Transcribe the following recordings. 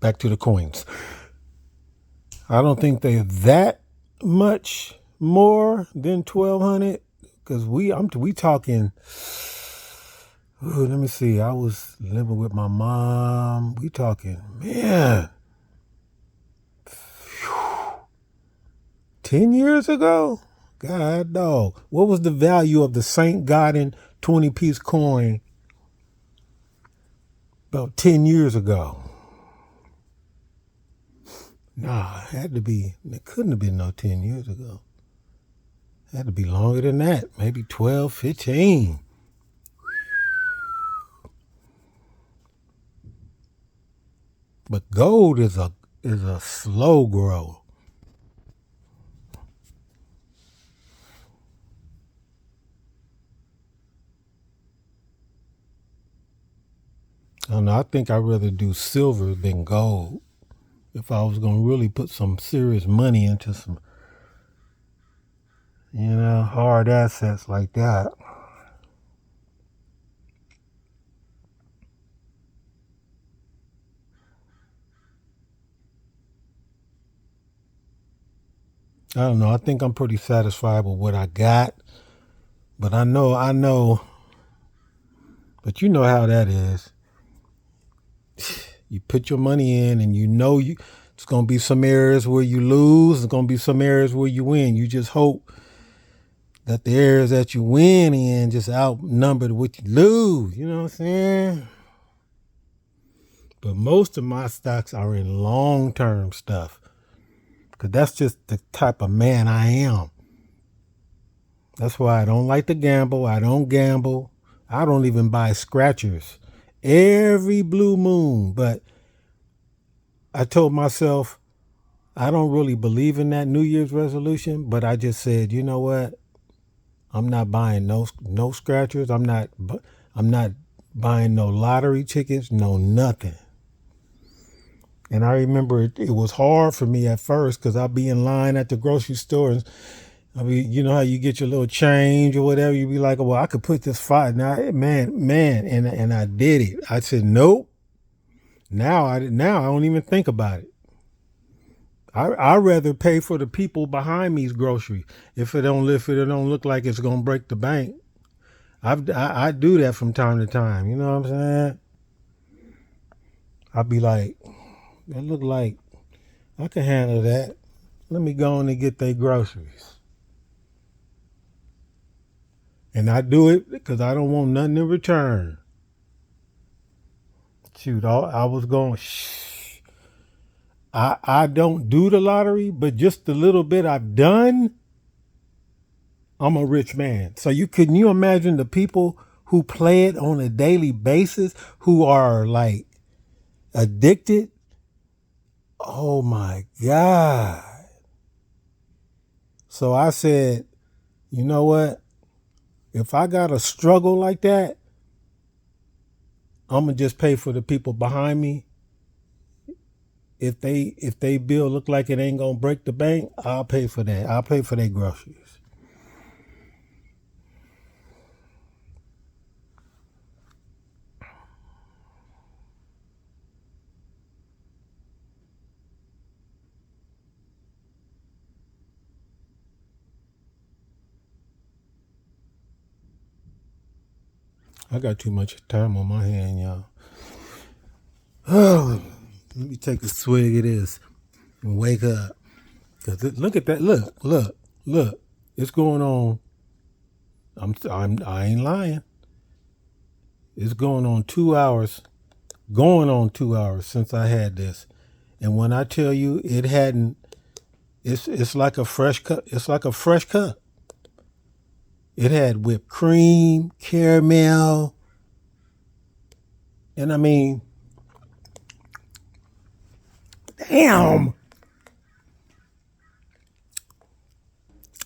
back to the coins. I don't think they're that much more than 1,200 because we talking. Ooh, let me see. I was living with my mom. We talking, man, 10 years ago? God dog. What was the value of the St. Gaudens 20-piece coin about 10 years ago? Nah, it couldn't have been no 10 years ago. It had to be longer than that, maybe 12, 15. But gold is a slow grow. I don't know, I think I'd rather do silver than gold if I was going to really put some serious money into some, hard assets like that. I don't know. I think I'm pretty satisfied with what I got. But I know, but you know how that is. You put your money in and it's going to be some areas where you lose. There's going to be some areas where you win. You just hope that the areas that you win in just outnumber what you lose. You know what I'm saying? But most of my stocks are in long-term stuff. Because that's just the type of man I am. That's why I don't like to gamble. I don't gamble. I don't even buy scratchers every blue moon. But I told myself I don't really believe in that New Year's resolution. But I just said, you know what? I'm not buying no scratchers. I'm not buying no lottery tickets. No nothing. And I remember it was hard for me at first because I'd be in line at the grocery store and I mean, you know how you get your little change or whatever. You be like, well, I could put this $5 now, man, and I did it. I said, nope. Now I don't even think about it. I rather pay for the people behind me's grocery if it don't look like it's gonna break the bank. I do that from time to time. You know what I'm saying? I'd be like, it look like I can handle that. Let me go in and get their groceries. And I do it because I don't want nothing in return. Shoot, I was going, shh. I don't do the lottery, but just the little bit I've done, I'm a rich man. So can you imagine the people who play it on a daily basis, who are like addicted? Oh my God. So I said, you know what? If I got to struggle like that, I'm gonna just pay for the people behind me. If they bill look like it ain't gonna break the bank, I'll pay for that. I'll pay for their groceries. I got too much time on my hand, y'all. Oh, let me take a swig of this and wake up. Cause look at that. Look. It's going on. I ain't lying. It's going on 2 hours. Going on 2 hours since I had this. And when I tell you it hadn't, it's like a fresh cup. It's like a fresh cup. It had whipped cream, caramel, and I mean, damn.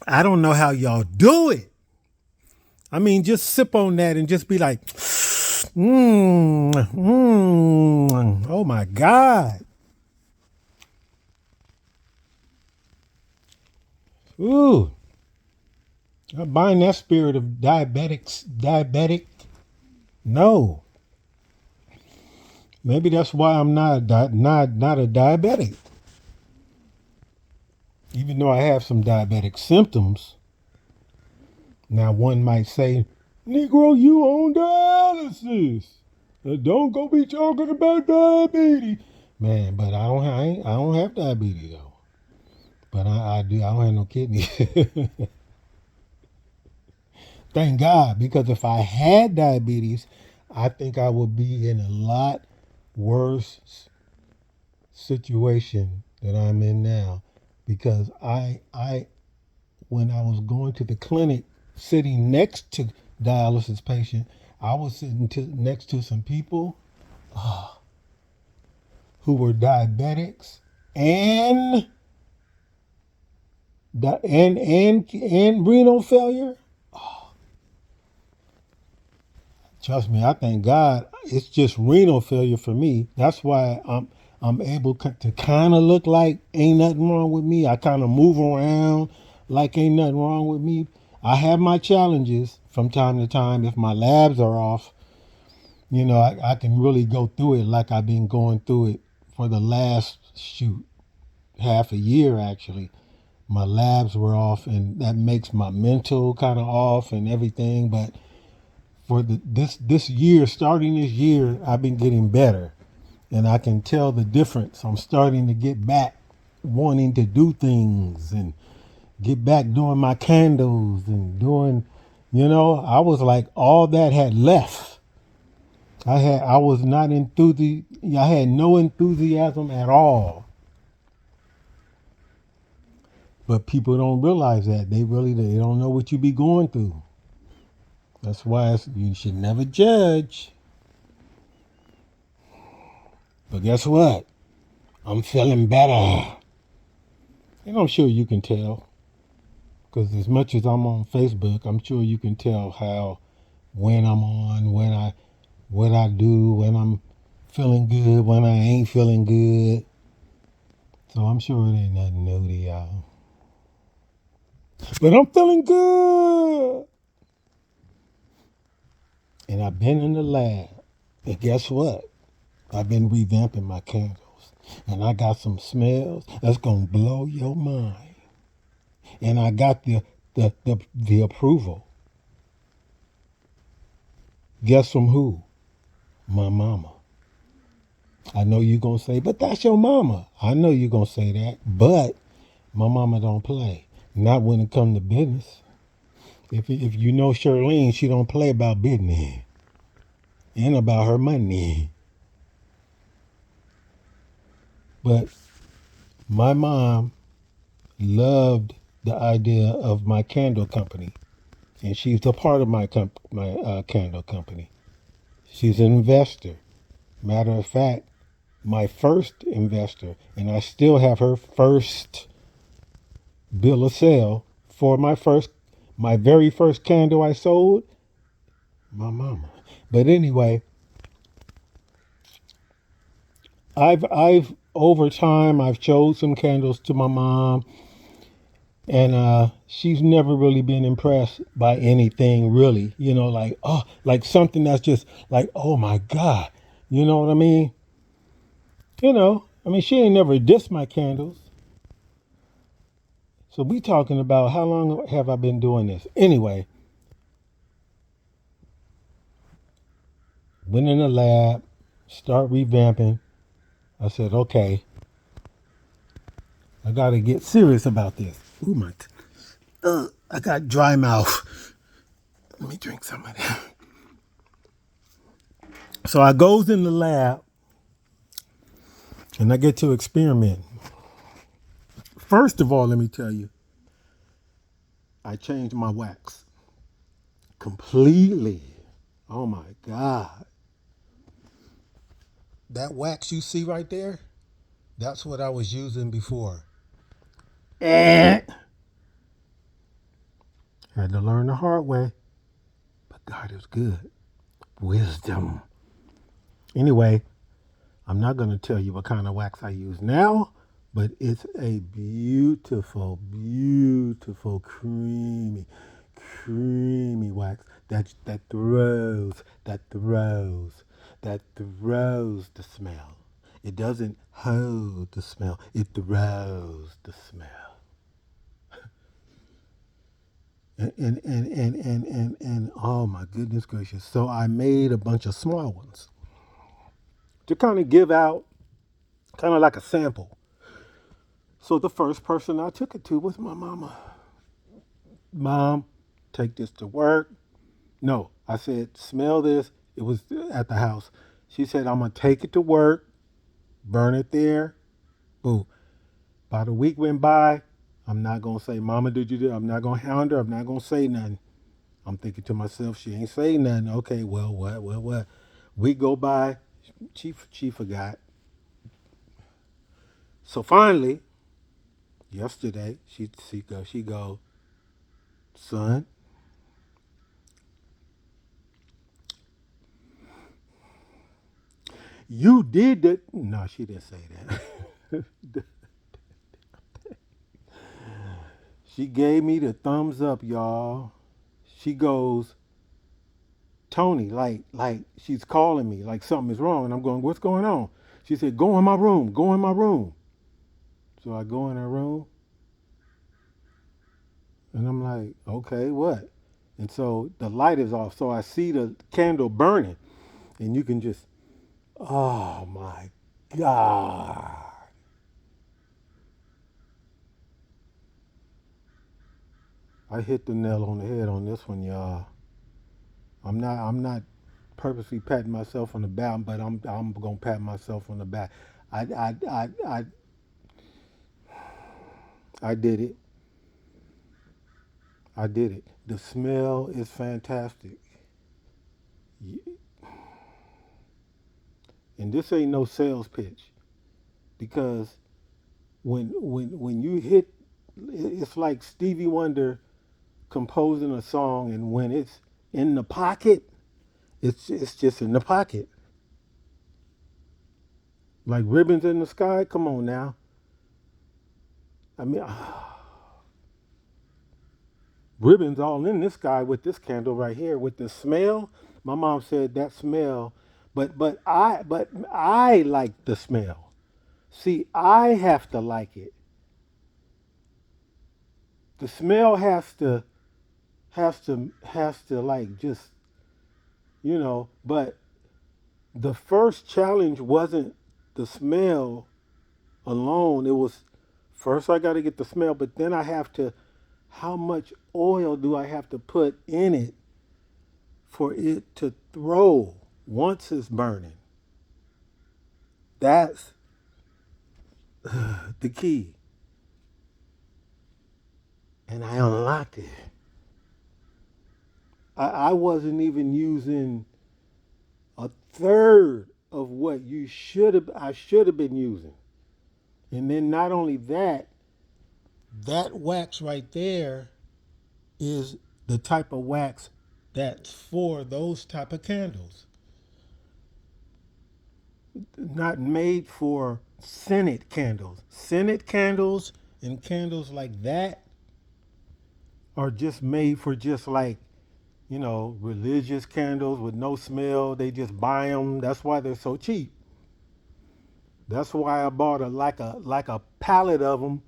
I don't know how y'all do it. I mean, just sip on that and just be like, oh my God. Ooh. I'm buying that spirit of diabetic. No. Maybe that's why I'm not a diabetic. Even though I have some diabetic symptoms. Now one might say, Negro, you on dialysis. Don't go be talking about diabetes. Man, but I don't have diabetes though. But I do. I don't have no kidneys. Thank God, because if I had diabetes, I think I would be in a lot worse situation than I'm in now. Because I when I was going to the clinic, sitting next to dialysis patient, I was next to some people who were diabetics and and renal failure. Trust me, I thank God it's just renal failure for me. That's why I'm able to kind of look like ain't nothing wrong with me. I kind of move around like ain't nothing wrong with me. I have my challenges from time to time. If my labs are off, I can really go through it like I've been going through it for the last half a year actually. My labs were off, and that makes my mental kind of off and everything. But for this year, starting this year, I've been getting better, and I can tell the difference. I'm starting to get back wanting to do things and get back doing my candles and doing, I was like all that had left. I was not enthusi. I had no enthusiasm at all. But people don't realize that. They don't know what you be going through. That's why you should never judge. But guess what? I'm feeling better. And I'm sure you can tell. Because as much as I'm on Facebook, I'm sure you can tell how when I'm on, what I do, when I'm feeling good, when I ain't feeling good. So I'm sure it ain't nothing new to y'all. But I'm feeling good. And I've been in the lab. And guess what? I've been revamping my candles. And I got some smells that's gonna blow your mind. And I got the approval. Guess from who? My mama. I know you're gonna say, but that's your mama. I know you're gonna say that, but my mama don't play. Not when it come to business. If you know Charlene, she don't play about business and about her money. But my mom loved the idea of my candle company, and she's a part of my candle company. She's an investor. Matter of fact, my first investor, and I still have her first bill of sale for my very first candle I sold, my mama. But anyway, I've over time I've chose some candles to my mom, and she's never really been impressed by anything really. Like something that's just like, oh my God, you know what I mean? She ain't never dissed my candles. So we talking about how long have I been doing this? Anyway, went in the lab, start revamping. I said, okay, I got to get serious about this. Ooh, I got dry mouth. Let me drink some of that. So I goes in the lab and I get to experiment. First of all, let me tell you, I changed my wax completely. Oh my God. That wax you see right there, that's what I was using before. Had to learn the hard way, but God is good. Wisdom. Anyway, I'm not going to tell you what kind of wax I use now, but it's a beautiful, beautiful, creamy wax that throws. that throws the smell. It doesn't hold the smell. It throws the smell. And oh my goodness gracious. So I made a bunch of small ones to kind of give out, kind of like a sample. So the first person I took it to was my mama. Mom, take this to work. No, I said, smell this. It was at the house. She said, I'm going to take it to work, burn it there. Boo. About a week went by. I'm not going to say, Mama, did you do it? I'm not going to hound her. I'm not going to say nothing. I'm thinking to myself, she ain't saying nothing. Okay, well, what? Week go by. She forgot. So finally, yesterday, she go, son, you did that. No, she didn't say that. She gave me the thumbs up, y'all. She goes, Tony, like she's calling me, like something is wrong. And I'm going, what's going on? She said, go in my room, go in my room. So I go in her room and I'm like, okay, what? And so the light is off. So I see the candle burning and you can just, oh my God. I hit the nail on the head on this one, y'all. I'm not purposely patting myself on the back, but I'm gonna pat myself on the back. I I I I, I did it. I did it. The smell is fantastic. And this ain't no sales pitch because when you hit, it's like Stevie Wonder composing a song, and when it's in the pocket, it's just in the pocket. Like ribbons in the sky. Come on now. I mean, ribbons all in this guy with this candle right here with the smell. My mom said that smell, but I like the smell. See, I have to like it. The smell has to like just but the first challenge wasn't the smell alone. It was first I got to get the smell, but then I have to how much oil do I have to put in it for it to throw once it's burning? That's the key. And I unlocked it. I wasn't even using a third of what I should have been using. And then not only that, that wax right there is the type of wax that's for those type of candles. Not made for scented candles. Scented candles and candles like that are just made for just like, religious candles with no smell. They just buy them. That's why they're so cheap. That's why I bought a pallet of them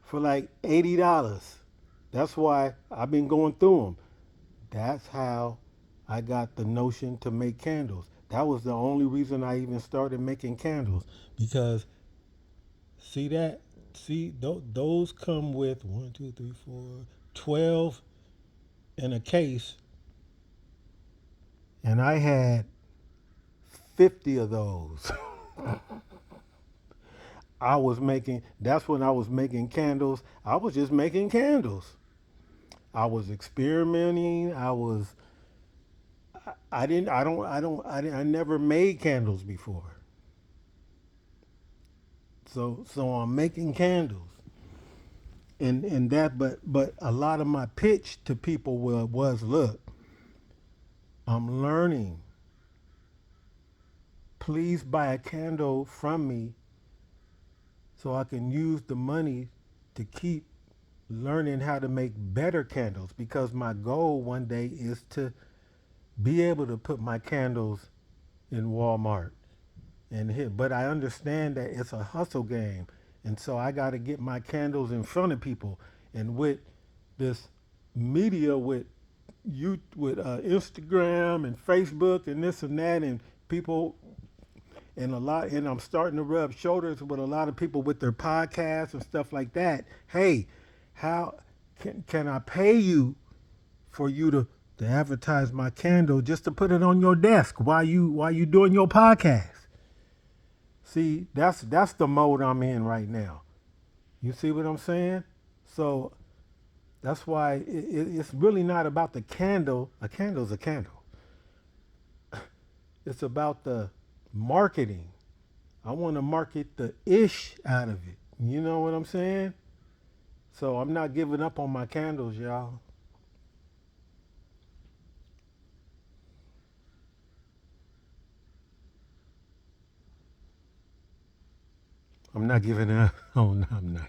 for like $80. That's why I've been going through them. That's how I got the notion to make candles. That was the only reason I even started making candles because see that see those come with 12 in a case, and I had 50 of those. That's when I was making candles. I was just making candles. I was experimenting. I never made candles before. So I'm making candles. And that but a lot of my pitch to people was look, I'm learning. Please buy a candle from me so I can use the money to keep learning how to make better candles because my goal one day is to be able to put my candles in Walmart and hit. But I understand that it's a hustle game, and so I got to get my candles in front of people. And with this media, with Instagram and Facebook and this and that, and people and I'm starting to rub shoulders with a lot of people with their podcasts and stuff like that. Hey, how can I pay you for you to advertise my candle just to put it on your desk while you doing your podcast? See, that's the mode I'm in right now. You see what I'm saying? So that's why it's really not about the candle. A candle's a candle. It's about the marketing. I want to market the ish out of it. You know what I'm saying? So I'm not giving up on my candles, y'all. I'm not giving up. Oh, no, I'm not.